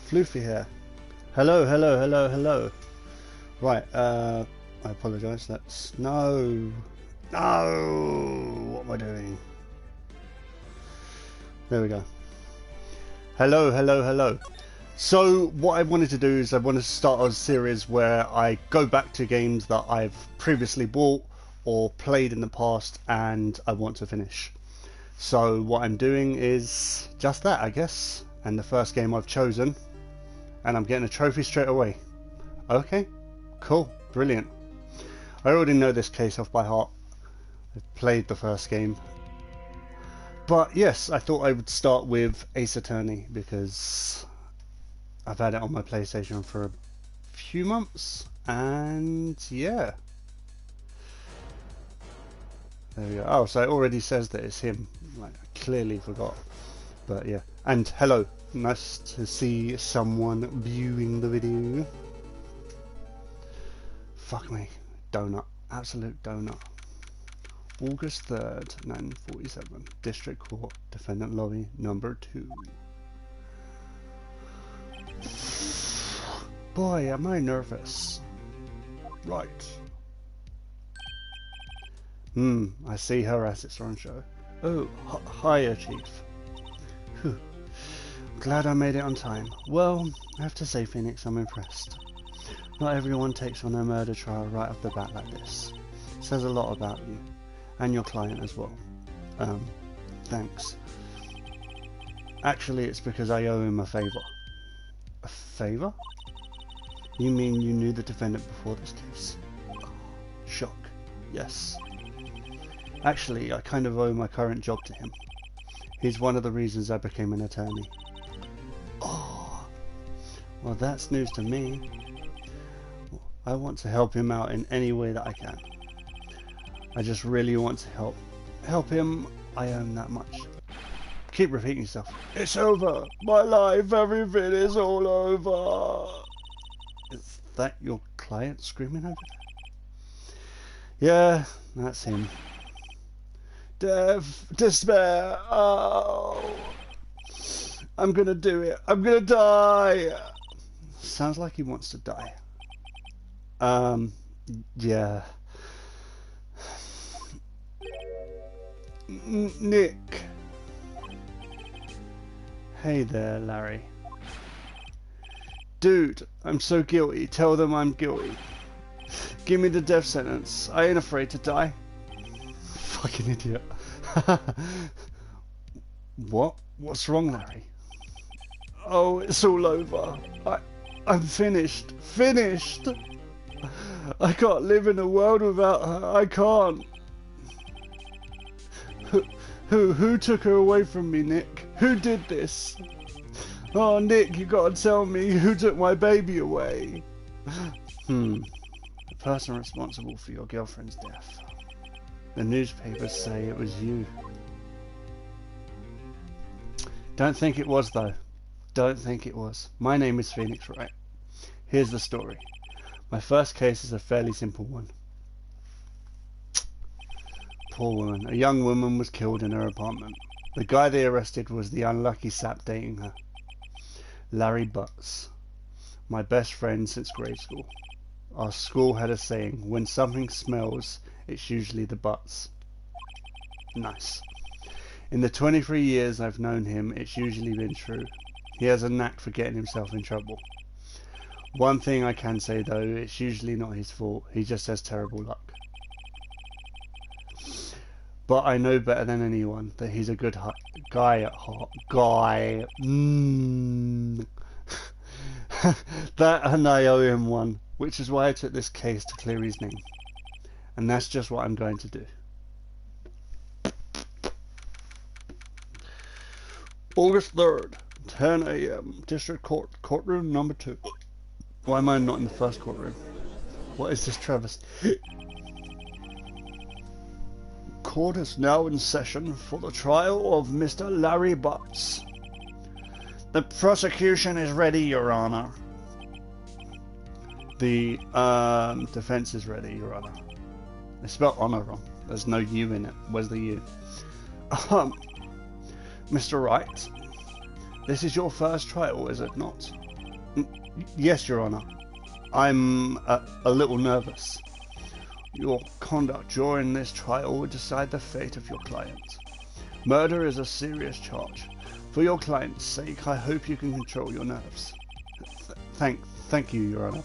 Floofy here. Hello, hello, hello, hello. Right, I apologise. No. What am I doing? There we go. Hello, hello, hello. So what I wanted to do is I wanted to start a series where I go back to games that I've previously bought or played in the past and I want to finish. So what I'm doing is just that, I guess. And the first game I've chosen, and I'm getting a trophy straight away. Okay, cool, brilliant. I already know this case off by heart. I've played the first game. But yes, I thought I would start with Ace Attorney because I've had it on my PlayStation for a few months, and yeah. There we go. Oh, so it already says that it's him. Like, I clearly forgot. But yeah. And hello. Nice to see someone viewing the video. Fuck me. Donut. Absolute donut. August 3rd, 1947. District Court. Defendant Lobby number 2. Boy, am I nervous. Right. I see her assets are on show. Oh, hiya, Chief. Whew. Glad I made it on time. Well, I have to say, Phoenix, I'm impressed. Not everyone takes on a murder trial right off the bat like this. It says a lot about you. And your client as well. Thanks. Actually, it's because I owe him a favour. A favour? You mean you knew the defendant before this case? Shock. Yes. Actually, I kind of owe my current job to him. He's one of the reasons I became an attorney. Oh, well, that's news to me. I want to help him out in any way that I can. I just really want to help him. I own that much. Keep repeating yourself. It's over. My life, everything is all over. Is that your client screaming over there? Yeah, that's him. Death, despair, oh, I'm gonna do it, I'm gonna die. Sounds like he wants to die. Yeah. Nick. Hey there, Larry. Dude, I'm so guilty, tell them I'm guilty. Give me the death sentence, I ain't afraid to die. Fucking idiot. What? What's wrong, Larry? Oh, it's all over. I'm finished. Finished! I can't live in a world without her. I can't. Who took her away from me, Nick? Who did this? Oh, Nick, you gotta tell me who took my baby away. The person responsible for your girlfriend's death. The newspapers say it was you. Don't think it was, though. Don't think it was. My name is Phoenix Wright. Here's the story. My first case is a fairly simple one. Poor woman. A young woman was killed in her apartment. The guy they arrested was the unlucky sap dating her. Larry Butts. My best friend since grade school. Our school had a saying, when something smells, it's usually the butts. Nice. In the 23 years I've known him, it's usually been true. He has a knack for getting himself in trouble. One thing I can say though, it's usually not his fault. He just has terrible luck. But I know better than anyone that he's a good guy at heart. Guy. That, and I owe him one, which is why I took this case to clear his name. And that's just what I'm going to do. August 3rd, 10 AM, District Court, courtroom number 2. Why am I not in the first courtroom? What is this travesty? Court is now in session for the trial of Mr. Larry Butts. The prosecution is ready, Your Honor. The defense is ready, Your Honor. They spelled honor wrong. There's no U in it. Where's the U? Mr. Wright, this is your first trial, is it not? Yes, Your Honor. I'm a little nervous. Your conduct during this trial will decide the fate of your client. Murder is a serious charge. For your client's sake, I hope you can control your nerves. Thank you, Your Honor.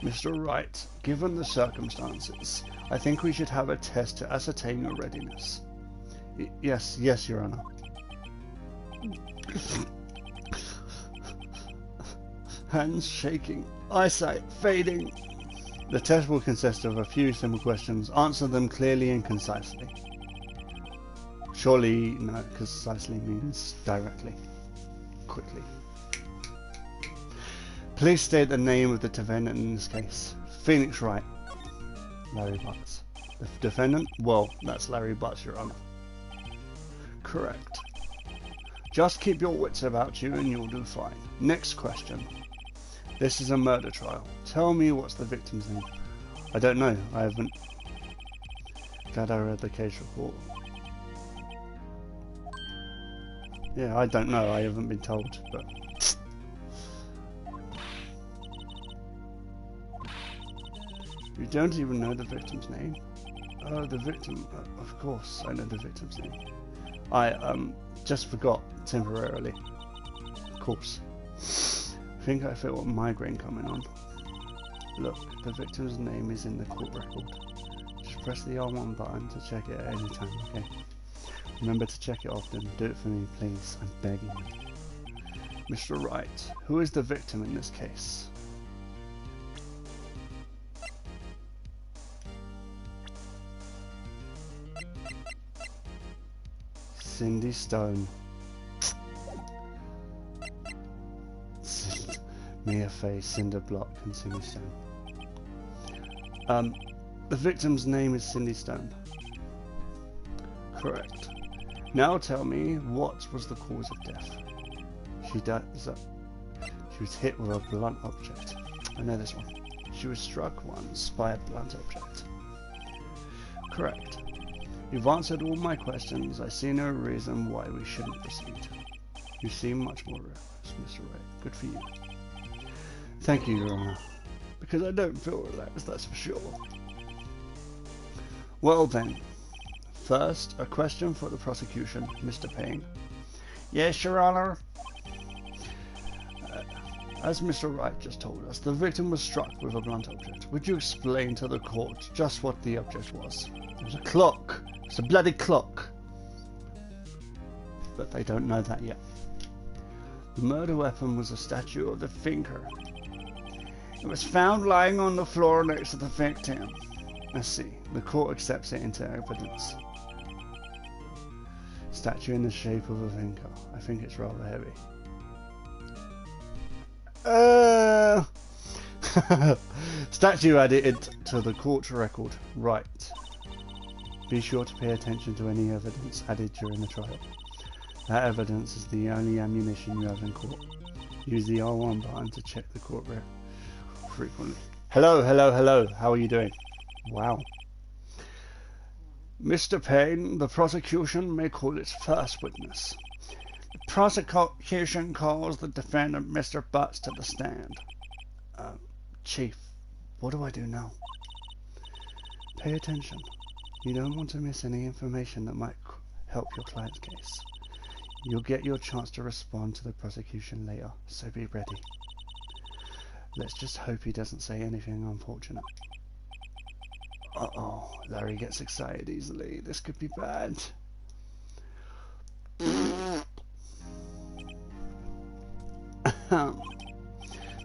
Mr. Wright, given the circumstances, I think we should have a test to ascertain your readiness. Yes, Your Honor. Hands shaking, eyesight fading. The test will consist of a few simple questions. Answer them clearly and concisely. Surely, no, concisely means directly. Quickly. Please state the name of the defendant in this case. Phoenix Wright. Larry Butts. The defendant? Well, that's Larry Butts, Your Honor. Correct. Just keep your wits about you and you'll do fine. Next question. This is a murder trial. Tell me what's the victim's name. I don't know. I haven't. Glad I read the case report. Yeah, I don't know. I haven't been told, but... You don't even know the victim's name? Oh, the victim. Of course, I know the victim's name. I just forgot temporarily. Of course. I think I feel a migraine coming on. Look, the victim's name is in the court record. Just press the R1 button to check it at any time, okay? Remember to check it often. Do it for me, please. I'm begging you. Mr. Wright, who is the victim in this case? Cindy Stone. Mia Fey, Cinder Block, and Cindy Stone. The victim's name is Cindy Stone. Correct. Now tell me, what was the cause of death? She was hit with a blunt object. I know this one. She was struck once by a blunt object. Correct. You've answered all my questions. I see no reason why we shouldn't proceed. You seem much more relaxed, Mr. Wright. Good for you. Thank you, Your Honor. Because I don't feel relaxed, that's for sure. Well then. First, a question for the prosecution, Mr. Payne. Yes, Your Honor. As Mr. Wright just told us, the victim was struck with a blunt object. Would you explain to the court just what the object was? It was a clock. It's a bloody clock. But they don't know that yet. The murder weapon was a statue of the thinker. It was found lying on the floor next to the victim. I see. The court accepts it into evidence. Statue in the shape of a thinker. I think it's rather heavy. Statue added to the court record. Right. Be sure to pay attention to any evidence added during the trial. That evidence is the only ammunition you have in court. Use the R1 button to check the court record frequently. Hello. How are you doing? Wow. Mr. Payne, the prosecution may call its first witness. The prosecution calls the defendant, Mr. Butts, to the stand. Chief, what do I do now? Pay attention. You don't want to miss any information that might help your client's case. You'll get your chance to respond to the prosecution later, so be ready. Let's just hope he doesn't say anything unfortunate. Uh-oh, Larry gets excited easily. This could be bad.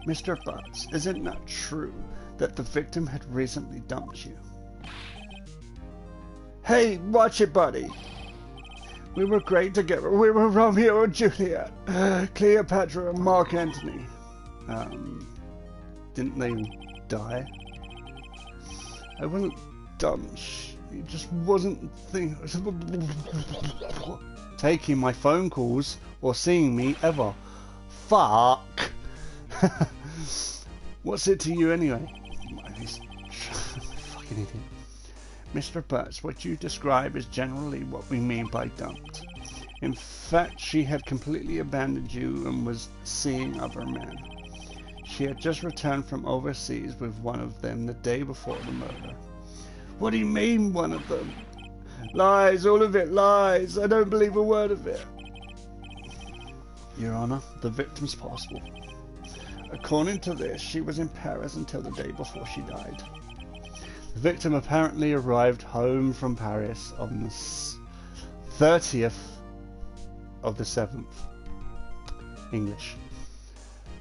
Mr. Butts, isn't that true that the victim had recently dumped you? Hey, watch it, buddy. We were great together. We were Romeo and Juliet, Cleopatra and Mark Antony. Didn't they die? I wasn't dumb. It just wasn't taking my phone calls or seeing me ever. Fuck. What's it to you anyway? Fucking idiot. Mr. Butts, what you describe is generally what we mean by dumped. In fact, she had completely abandoned you and was seeing other men. She had just returned from overseas with one of them the day before the murder. What do you mean, one of them? Lies, all of it, lies. I don't believe a word of it. Your Honor, the victim's passport. According to this, she was in Paris until the day before she died. The victim apparently arrived home from Paris on the 30th of the 7th. English.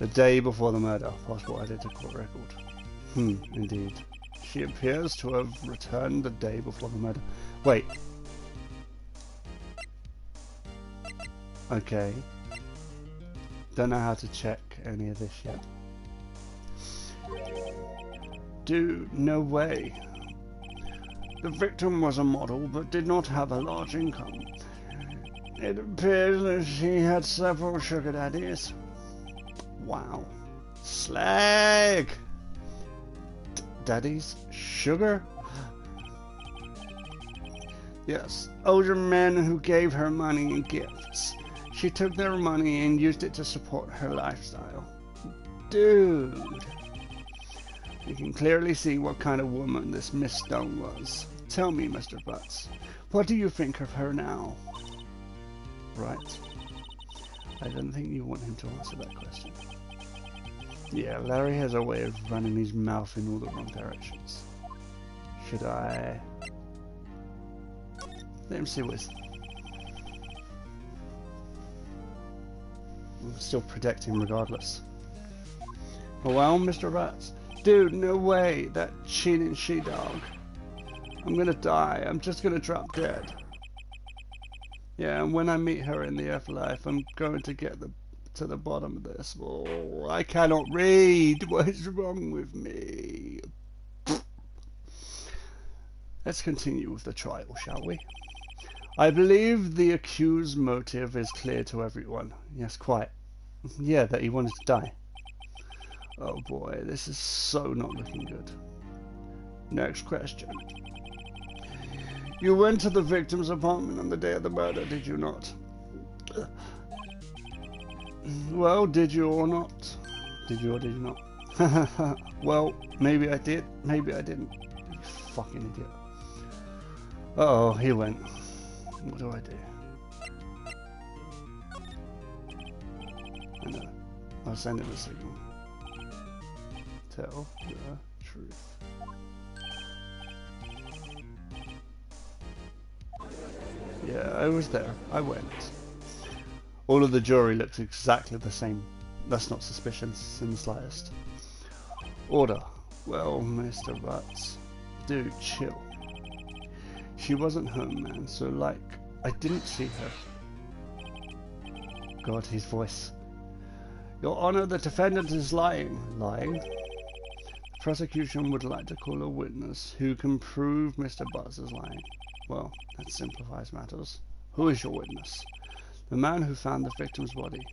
The day before the murder. Passport added to court record. Indeed. She appears to have returned the day before the murder. Wait. Okay. Don't know how to check any of this yet. Dude, no way. The victim was a model but did not have a large income. It appears that she had several sugar daddies. Wow. Slag! Daddies? Sugar? Yes, older men who gave her money and gifts. She took their money and used it to support her lifestyle. Dude! You can clearly see what kind of woman this Miss Stone was. Tell me, Mr. Butts, what do you think of her now? Right. I don't think you want him to answer that question. Yeah, Larry has a way of running his mouth in all the wrong directions. Should I... Let him see what he's... I'm still protecting regardless. Well, Mr. Butts. Dude, no way. That cheating she-dog. I'm gonna die. I'm just gonna drop dead. Yeah, and when I meet her in the afterlife, I'm going to get to the bottom of this. Oh, I cannot read. What is wrong with me? Let's continue with the trial, shall we? I believe the accused's motive is clear to everyone. Yes, quite. Yeah, that he wanted to die. Oh boy, this is so not looking good. Next question. You went to the victim's apartment on the day of the murder, did you not? Well, did you or not? Did you or did you not? Well, maybe I did, maybe I didn't. You fucking idiot. Uh-oh, he went. What do I do? I know. I'll send him a signal. Tell the truth. Yeah, I was there. I went. All of the jury looked exactly the same. That's not suspicious in the slightest. Order. Well, Mr. Butts. Dude, chill. She wasn't home, man, so like, I didn't see her. God, his voice. Your Honor, the defendant is lying. Lying? The prosecution would like to call a witness who can prove Mr. Butts is lying. Well, that simplifies matters. Who is your witness? The man who found the victim's body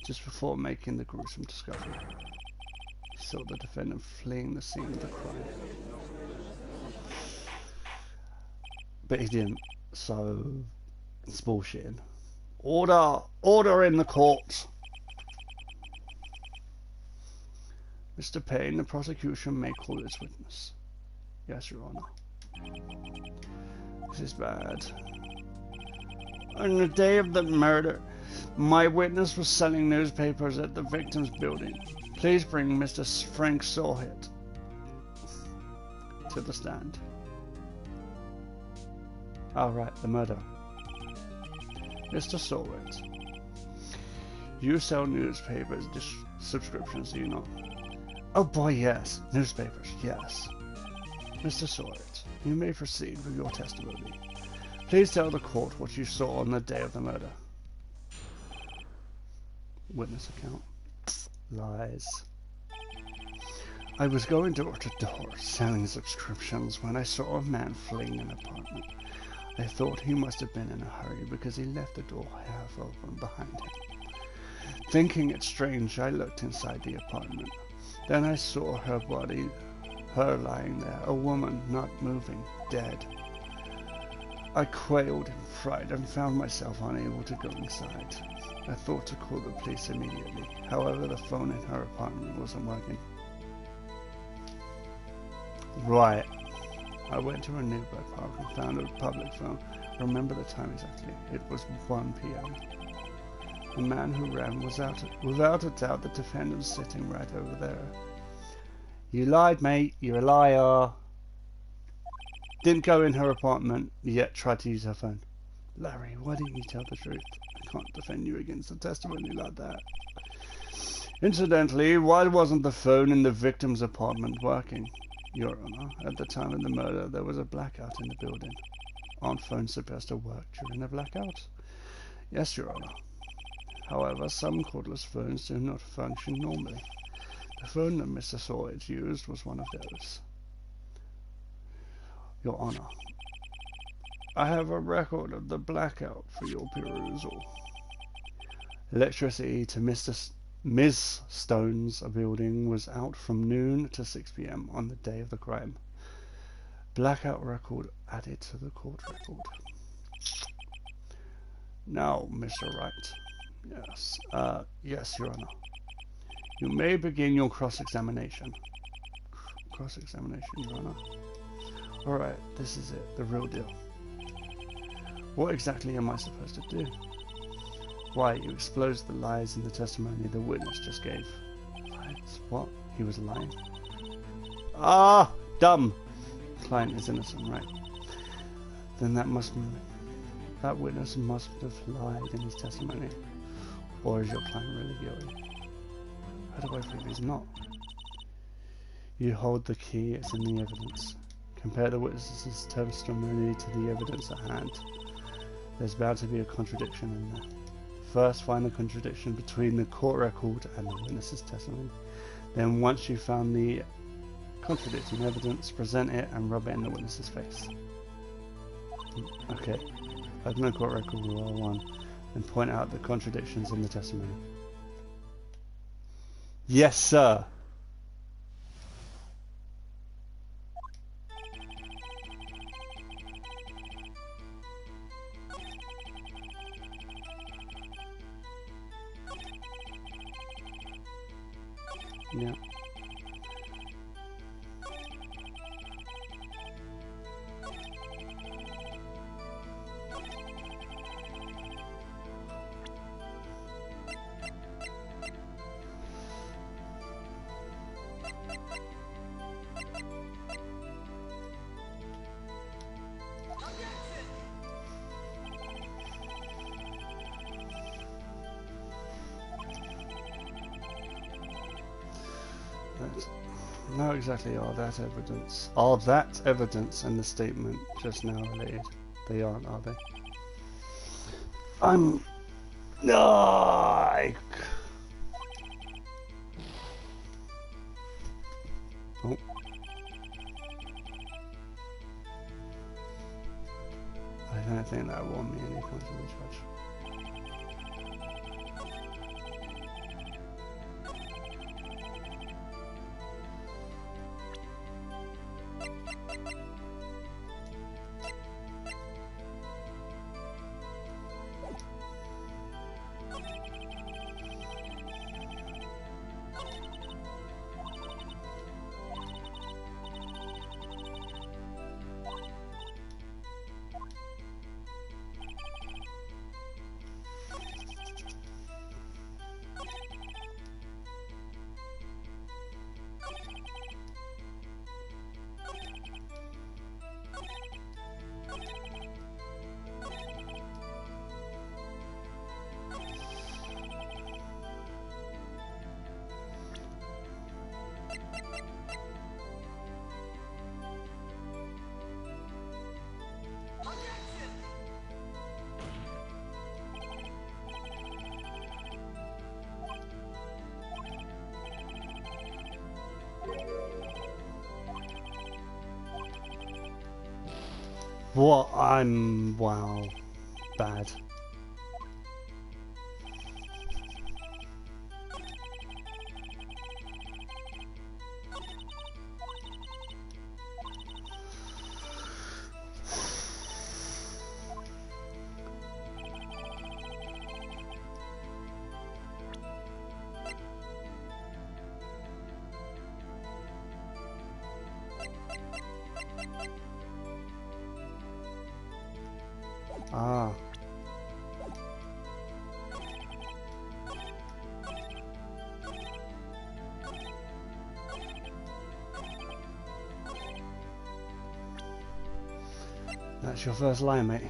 just before making the gruesome discovery. He saw the defendant fleeing the scene of the crime. But he didn't, so it's bullshitting. Order! Order in the court! Mr. Payne, the prosecution may call its witness. Yes, Your Honor. This is bad. On the day of the murder, my witness was selling newspapers at the victim's building. Please bring Mr. Frank Sawhit to the stand. Alright, the murder. Mr. Sawhit, you sell newspapers, subscriptions, do you not? Oh boy, yes. Newspapers, yes. Mr. Sawhit, you may proceed with your testimony. Please tell the court what you saw on the day of the murder. Witness account. Lies. I was going door to door selling subscriptions when I saw a man fleeing an apartment. I thought he must have been in a hurry because he left the door half open behind him. Thinking it strange, I looked inside the apartment. Then I saw her body, her lying there, a woman not moving, dead. I quailed in fright and found myself unable to go inside. I thought to call the police immediately. However, the phone in her apartment wasn't working. Right. I went to a nearby park and found a public phone. I remember the time exactly. It was 1 p.m. The man who ran was without a doubt the defendant sitting right over there. You lied, mate. You're a liar. Didn't go in her apartment, yet tried to use her phone. Larry, why didn't you tell the truth? I can't defend you against a testimony like that. Incidentally, why wasn't the phone in the victim's apartment working? Your Honor, at the time of the murder, there was a blackout in the building. Aren't phones supposed to work during a blackout? Yes, Your Honor. However, some cordless phones do not function normally. The phone that Mr. Sawyer used was one of those. Your Honor, I have a record of the blackout for your perusal. Electricity to Ms. Stone's building was out from noon to 6 p.m. on the day of the crime. Blackout record added to the court record. Now, Mr. Wright. Yes. Yes, Your Honor. You may begin your cross-examination. Cross-examination, Your Honor. Alright, this is it, the real deal. What exactly am I supposed to do? Why, you exposed the lies in the testimony the witness just gave. Lies? What? He was lying? Ah! Dumb! Client is innocent, right? Then that witness must have lied in his testimony. Or is your client really guilty? How do I prove he's not? You hold the key, it's in the evidence. Compare the witness's testimony to the evidence at hand. There's bound to be a contradiction in there. First, find the contradiction between the court record and the witness's testimony. Then, once you've found the contradicting evidence, present it and rub it in the witness's face. Okay. Open the court record with R1 and point out the contradictions in the testimony. Yes, sir. Yeah. No, exactly are that evidence. Are that evidence and the statement just now related? They aren't, are they? I'm... Oh. I don't think that won me any points in the judge. What? Wow. Bad. That's your first lie, mate.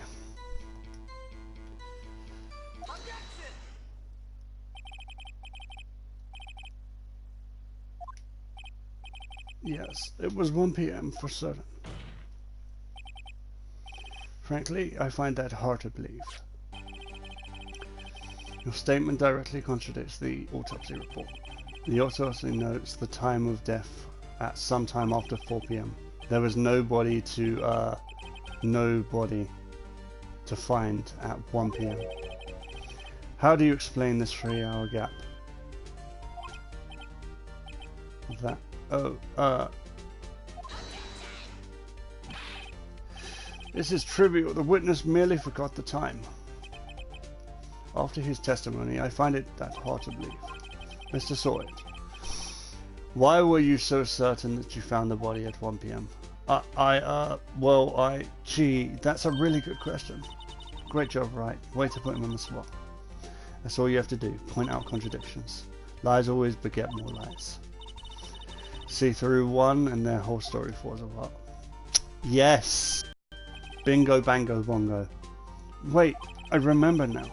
Yes, it was 1 PM for certain. Frankly, I find that hard to believe. Your statement directly contradicts the autopsy report. The autopsy notes the time of death at some time after 4 PM. There was nobody to find at 1 PM. How do you explain this 3-hour gap? This is trivial. The witness merely forgot the time. After his testimony, I find it that hard to believe. Mr. Sawyer, why were you so certain that you found the body at 1 PM? Gee, that's a really good question. Great job, Wright. Way to put him on the spot. That's all you have to do. Point out contradictions. Lies always beget more lies. See through one and their whole story falls apart. Yes! Bingo, bango, bongo. Wait, I remember now.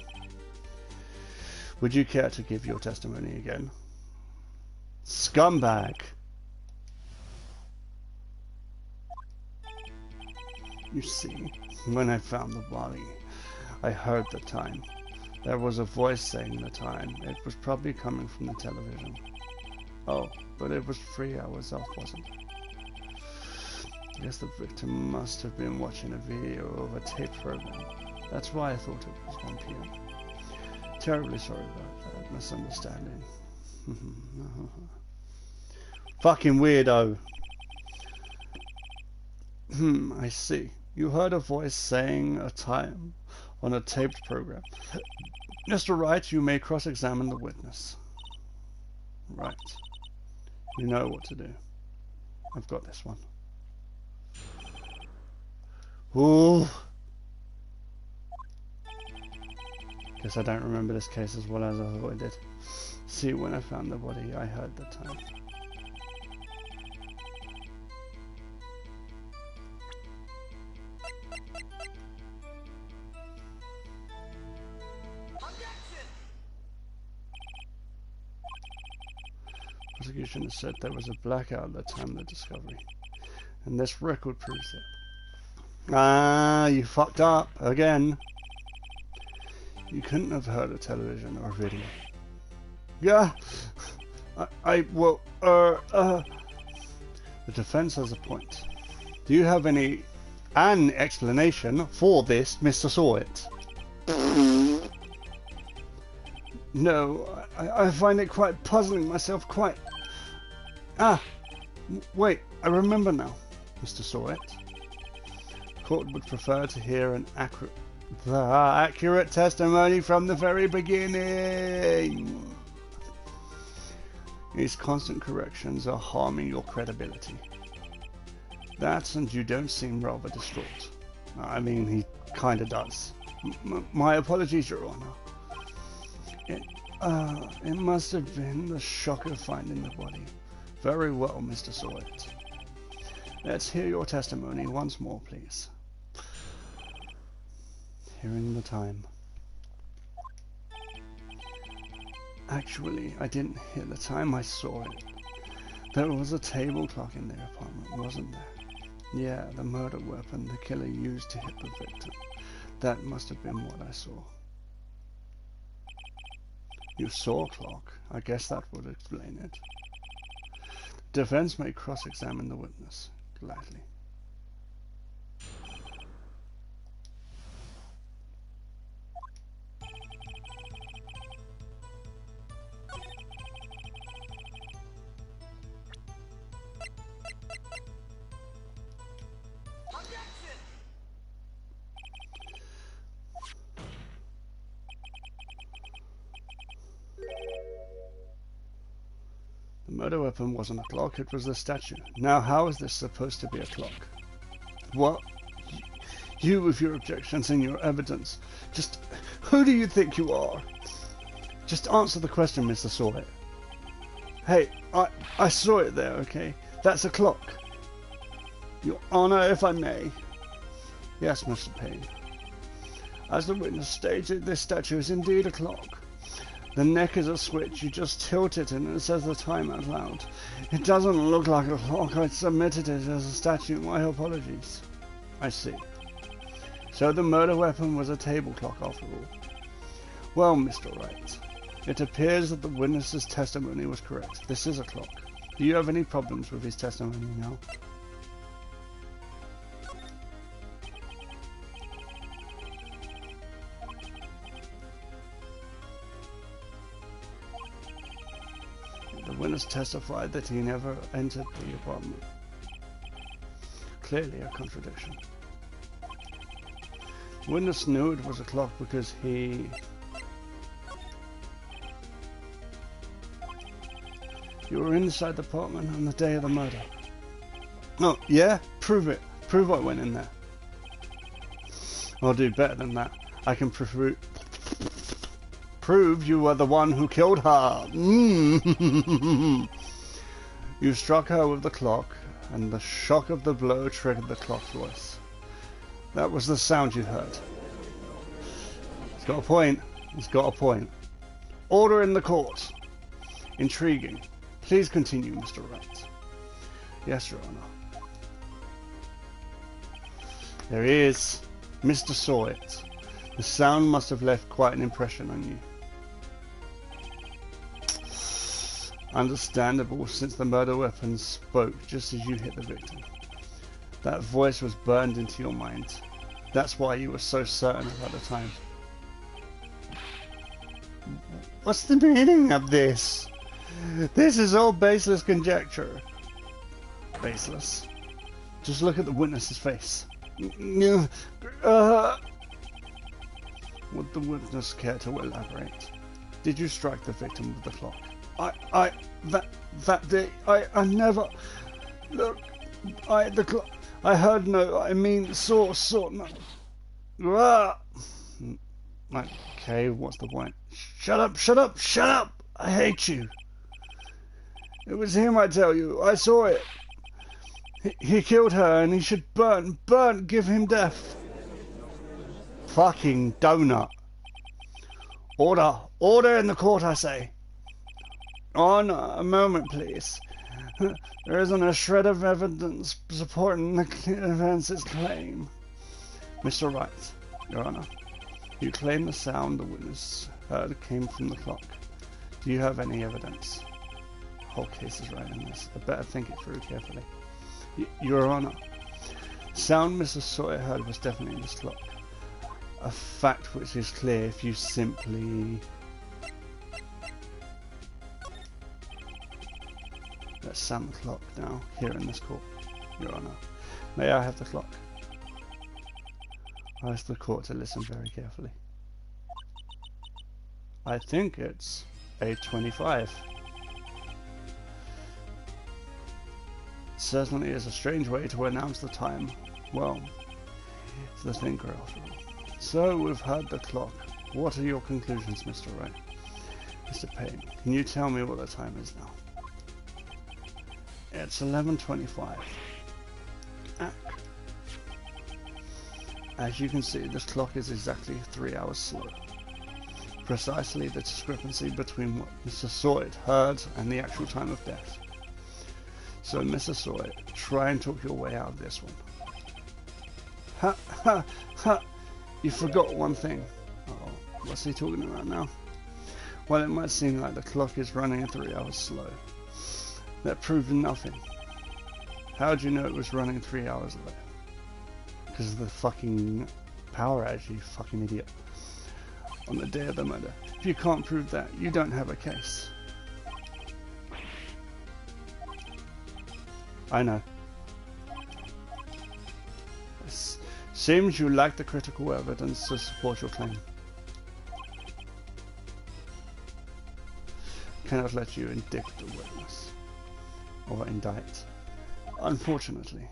Would you care to give your testimony again? Scumbag! You see, when I found the body, I heard the time. There was a voice saying the time. It was probably coming from the television. Oh, but it was 3 hours off, wasn't it? I guess the victim must have been watching a video of a tape program. That's why I thought it was 1 PM. Terribly sorry about that misunderstanding. Fucking weirdo. I see. You heard a voice saying a time on a taped program. Mr. Wright, you may cross-examine the witness. Right. You know what to do. I've got this one. Ooh. Guess I don't remember this case as well as I thought I did. See, when I found the body, I heard the time. Prosecution has said there was a blackout at the time of the discovery, and this record proves it. Ah, you fucked up again. You couldn't have heard a television or video. Yeah, the defense has a point. Do you have an explanation for this, Mr. Sawyer? No, I find it quite puzzling myself, quite... wait, I remember now, Mr. Sawyer. Court would prefer to hear an accurate testimony from the very beginning. These constant corrections are harming your credibility. That, and you don't seem rather distraught. I mean, he kinda does. My apologies, Your Honor. It must have been the shock of finding the body. Very well, Mr. Sawyer. Let's hear your testimony once more, please. Hearing the time. Actually, I didn't hear the time, I saw it. There was a table clock in their apartment, wasn't there? Yeah, the murder weapon the killer used to hit the victim. That must have been what I saw. You saw a clock. I guess that would explain it. Defense may cross-examine the witness. Gladly. The murder weapon wasn't a clock, it was a statue. Now how is this supposed to be a clock? What? You with your objections and your evidence. Just, who do you think you are? Just answer the question, Mr. Sawyer. Hey, I saw it there, okay? That's a clock. Your Honor, if I may. Yes, Mr. Payne. As the witness stated, this statue is indeed a clock. The neck is a switch. You just tilt it and it says the time out loud. It doesn't look like a clock. I submitted it as a statue. My apologies. I see. So the murder weapon was a table clock after all. Well, Mr. Wright, it appears that the witness's testimony was correct. This is a clock. Do you have any problems with his testimony now? The witness testified that he never entered the apartment. Clearly a contradiction. The witness knew it was a clock because he... You were inside the apartment on the day of the murder. Oh, yeah? Prove it. Prove I went in there. I'll do better than that. I can prove you were the one who killed her. You struck her with the clock, and the shock of the blow triggered the clock's voice. That was the sound you heard. It's got a point. It's got a point. Order in the court. Intriguing. Please continue, Mr. Wright. Yes, Your Honor. There he is. Mr. saw it. The sound must have left quite an impression on you. Understandable, since the murder weapon spoke just as you hit the victim. That voice was burned into your mind. That's why you were so certain about the time. What's the meaning of this? This is all baseless conjecture. Baseless. Just look at the witness's face. Would the witness care to elaborate? Did you strike the victim with the clock? That day, I never... Look, I heard no, I mean, saw no. Okay, what's the point? Shut up, shut up, shut up! I hate you. It was him, I tell you. I saw it. He killed her and he should burn, give him death. Fucking donut. Order in the court, I say. On a moment, please. There isn't a shred of evidence supporting the defense's claim. Mr. Wright, Your Honor, you claim the sound the witness heard came from the clock. Do you have any evidence? The whole case is right in this. I better think it through carefully. Your Honor, sound Mrs. Sawyer heard was definitely in this clock. A fact which is clear if you simply... Let's sound the clock now, here in this court, Your Honor. May I have the clock? I ask the court to listen very carefully. I think it's 8:25. Certainly is a strange way to announce the time. Well, it's the thinker after all. So we've heard the clock. What are your conclusions, Mr. Wright? Mr. Payne, can you tell me what the time is now? It's 11:25. As you can see, this clock is exactly 3 hours slow. Precisely the discrepancy between what Mr. Sawyer heard and the actual time of death. So, Mr. Sawyer, try and talk your way out of this one. Ha ha ha! You forgot one thing. Uh-oh, what's he talking about now? Well, it might seem like the clock is running at 3 hours slow. That proved nothing. How do you know it was running 3 hours late? Because of the fucking power outage, you fucking idiot. On the day of the murder. If you can't prove that, you don't have a case. I know. It seems you lack the critical evidence to support your claim. Cannot let you indict the witness. Or indict. Unfortunately.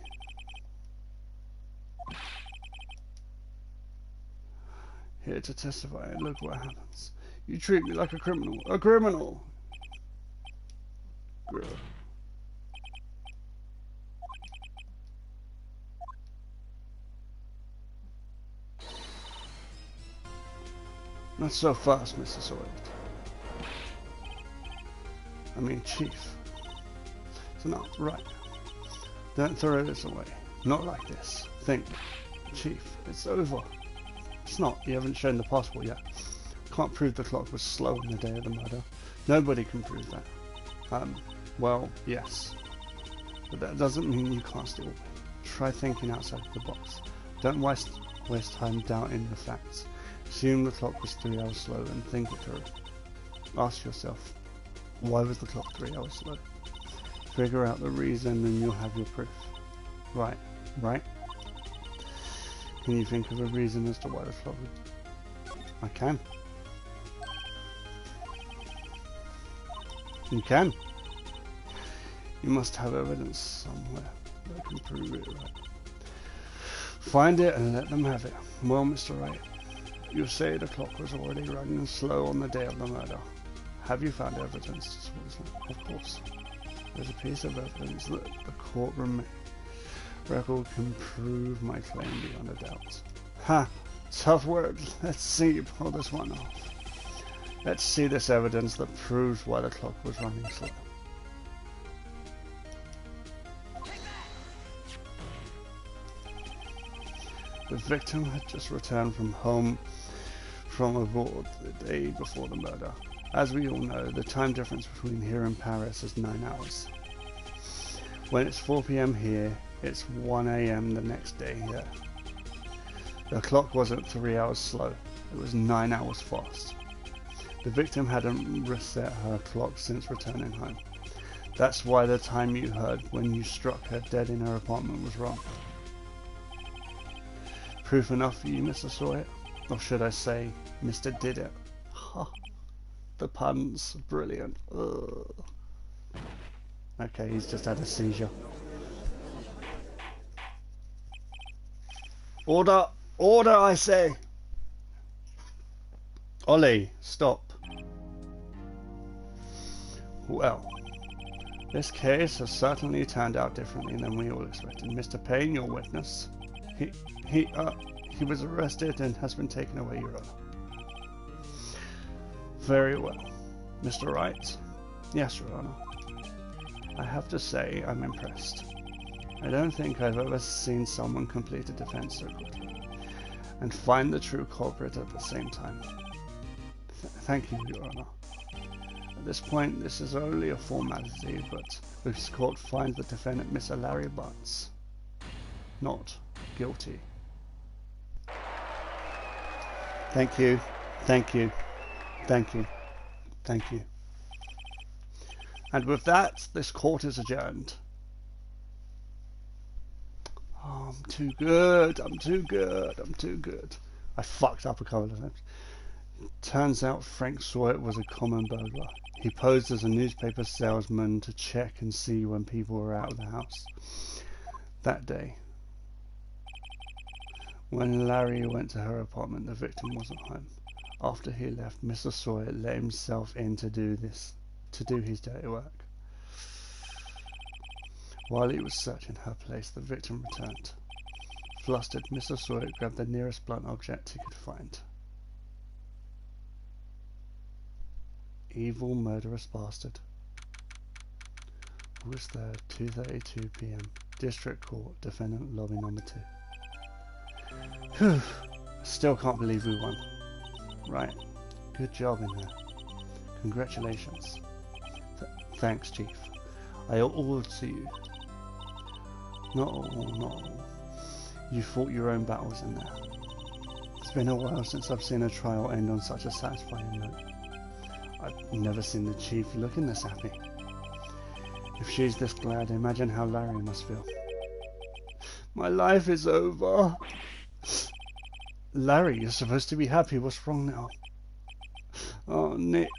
Here to testify, and look what happens. You treat me like a criminal. A criminal! Girl. Not so fast, Mr. Sawyer. I mean, Chief. So now, right. Don't throw this away. Not like this. Think. Chief, it's over. It's not. You haven't shown the passport yet. Can't prove the clock was slow on the day of the murder. Nobody can prove that. Well, yes. But that doesn't mean you can't still win. Try thinking outside the box. Don't waste time doubting the facts. Assume the clock was 3 hours slow and think it through. Ask yourself, why was the clock 3 hours slow? Figure out the reason and you'll have your proof. Right? Can you think of a reason as to why the clock was... I can. You can. You must have evidence somewhere that can prove it, right? Find it and let them have it. Well, Mr. Wright, you say the clock was already running slow on the day of the murder. Have you found evidence to support this? Of course. There's a piece of evidence that the courtroom record can prove my claim beyond a doubt. Ha! Tough words. Let's see you pull this one off. Let's see this evidence that proves why the clock was running slow. The victim had just returned from abroad the day before the murder. As we all know, the time difference between here and Paris is 9 hours. When it's 4 PM here, it's 1 AM the next day here. The clock wasn't 3 hours slow, it was 9 hours fast. The victim hadn't reset her clock since returning home. That's why the time you heard when you struck her dead in her apartment was wrong. Proof enough for you, Mr. Sawyer? Or should I say, Mr. Did It? Ha! The puns, brilliant. Ugh. Okay, he's just had a seizure. Order! Order, I say! Ollie, stop. Well, this case has certainly turned out differently than we all expected. Mr. Payne, your witness, he was arrested and has been taken away, Your Honor. Very well. Mr. Wright? Yes, Your Honor. I have to say I'm impressed. I don't think I've ever seen someone complete a defense so quickly and find the true culprit at the same time. Thank you, Your Honor. At this point, this is only a formality, but this court finds the defendant, Mr. Larry Butts, not guilty. Thank you. Thank you. Thank you. Thank you. And with that, this court is adjourned. Oh, I'm too good. I'm too good. I'm too good. I fucked up a couple of times. Turns out Frank Sawyer was a common burglar. He posed as a newspaper salesman to check and see when people were out of the house. That day, when Larry went to her apartment, the victim wasn't home. After he left, Mr. Sawyer let himself in to do his dirty work. While he was searching her place, the victim returned. Flustered, Mr. Sawyer grabbed the nearest blunt object he could find. Evil, murderous bastard. August 3rd, 2:32 PM. District Court, defendant lobby number 2. Whew. Still can't believe we won. Right. Good job in there. Congratulations. Thanks, Chief. I owe all to you. Not all. You fought your own battles in there. It's been a while since I've seen a trial end on such a satisfying note. I've never seen the Chief looking this happy. If she's this glad, imagine how Larry must feel. My life is over. Larry, you're supposed to be happy. What's wrong now? Oh, Nick.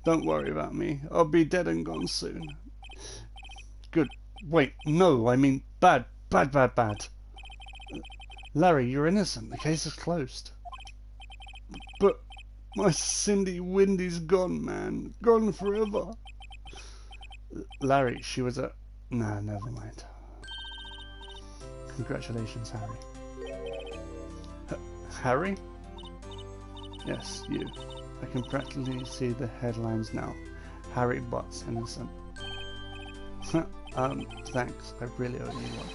Don't worry about me. I'll be dead and gone soon. Good. Wait, no, I mean bad. Larry, you're innocent. The case is closed. But my Cindy Windy's gone, man. Gone forever. Larry, she was a... Nah, never mind. Congratulations, Harry. Harry? Yes, you. I can practically see the headlines now. Harry Butt's innocent. Thanks. I really owe you one.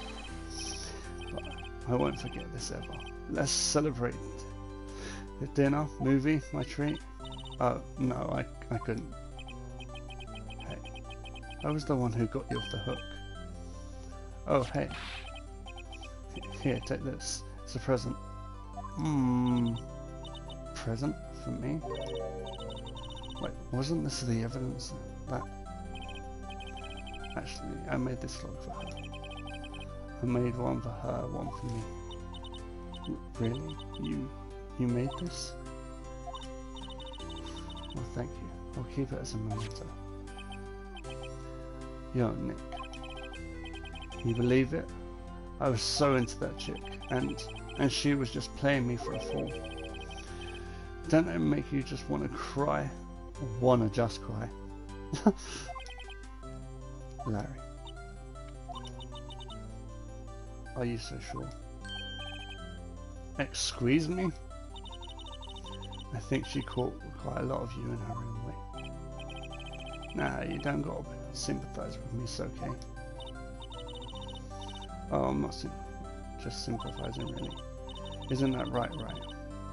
But I won't forget this ever. Let's celebrate. The dinner, movie, my treat. Oh, no, I couldn't. Hey, I was the one who got you off the hook. Oh, hey. Here, take this. It's a present. Present for me? Wait, wasn't this the evidence that... Actually, I made this log for her. I made one for her, one for me. Really? You made this? Well, thank you. I'll keep it as a memento. Yo, Nick. You believe it? I was so into that chick, and she was just playing me for a fool. Don't it make you just want to cry? Or wanna just cry? Larry. Are you so sure? Excuse me? I think she caught quite a lot of you in her own way. Nah, you don't gotta sympathise with me, it's okay. Oh, I'm not just sympathising really. Isn't that right?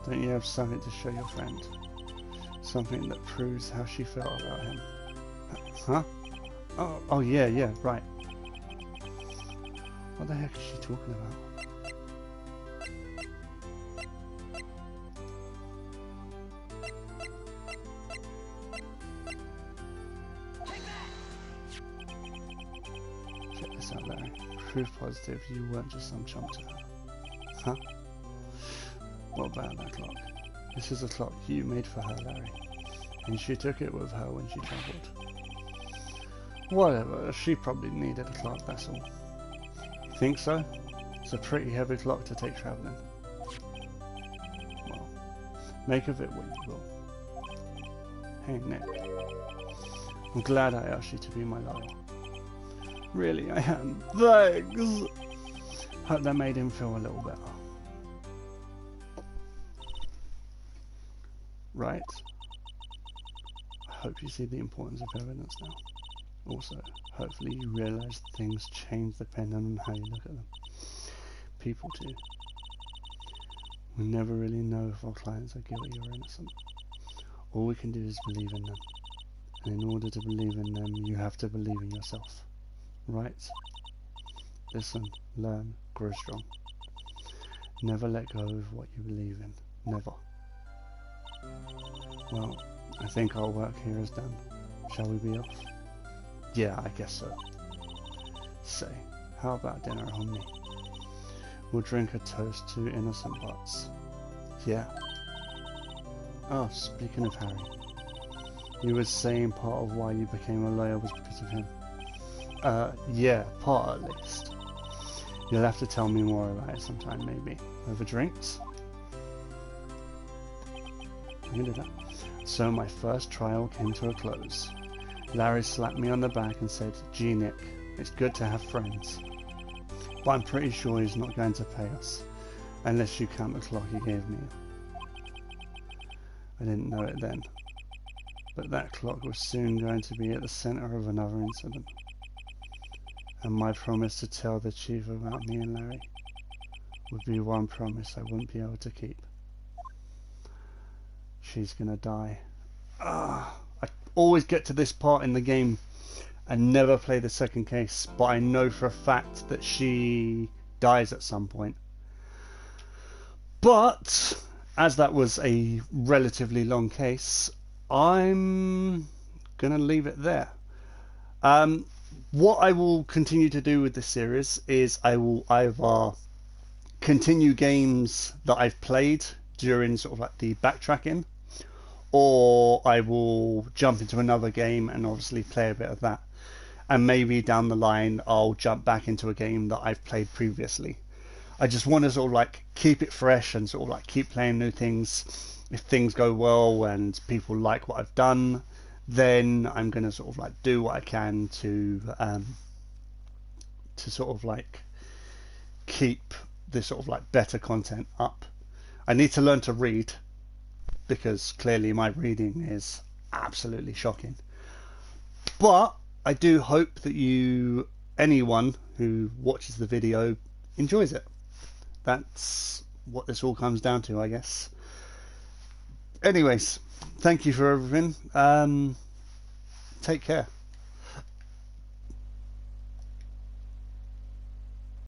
Don't you have something to show your friend? Something that proves how she felt about him? Huh? Oh yeah, right. What the heck is she talking about? Check this out, Larry. Proof positive you weren't just some chump to her. Huh? What about that clock? This is a clock you made for her, Larry. And she took it with her when she travelled. Whatever, she probably needed a clock, that's all. You think so? It's a pretty heavy clock to take travelling. Well, make of it what you will. Hey, Nick. I'm glad I asked you to be my lover. Really, I am. Thanks! Hope that made him feel a little better. Right? I hope you see the importance of evidence now. Also, hopefully you realise things change depending on how you look at them. People do. We never really know if our clients are guilty or innocent. All we can do is believe in them. And in order to believe in them, you have to believe in yourself. Right? Listen, learn, grow strong. Never let go of what you believe in. Never. Well, I think our work here is done. Shall we be off? Yeah, I guess so. Say, how about dinner on me? We'll drink a toast to innocent butts. Yeah. Oh, speaking of Harry. You were saying part of why you became a lawyer was because of him. Yeah, part at least. You'll have to tell me more about it sometime, maybe. Over drinks? I can do that. So my first trial came to a close. Larry slapped me on the back and said, "Gee, Nick, it's good to have friends. But I'm pretty sure he's not going to pay us, unless you count the clock he gave me." I didn't know it then, but that clock was soon going to be at the centre of another incident. And my promise to tell the chief about me and Larry would be one promise I wouldn't be able to keep. She's gonna die. I always get to this part in the game and never play the second case, but I know for a fact that she dies at some point. But as that was a relatively long case, I'm gonna leave it there. What I will continue to do with this series is I will either continue games that I've played during sort of like the backtracking, or I will jump into another game and obviously play a bit of that, and maybe down the line I'll jump back into a game that I've played previously. I just want to sort of like keep it fresh and sort of like keep playing new things. If things go well and people like what I've done, then I'm going to sort of like do what I can to sort of like keep this sort of like better content up. I need to learn to read, because clearly my reading is absolutely shocking. But I do hope that anyone who watches the video enjoys it. That's what this all comes down to, I guess. Anyways, thank you for everything. Take care.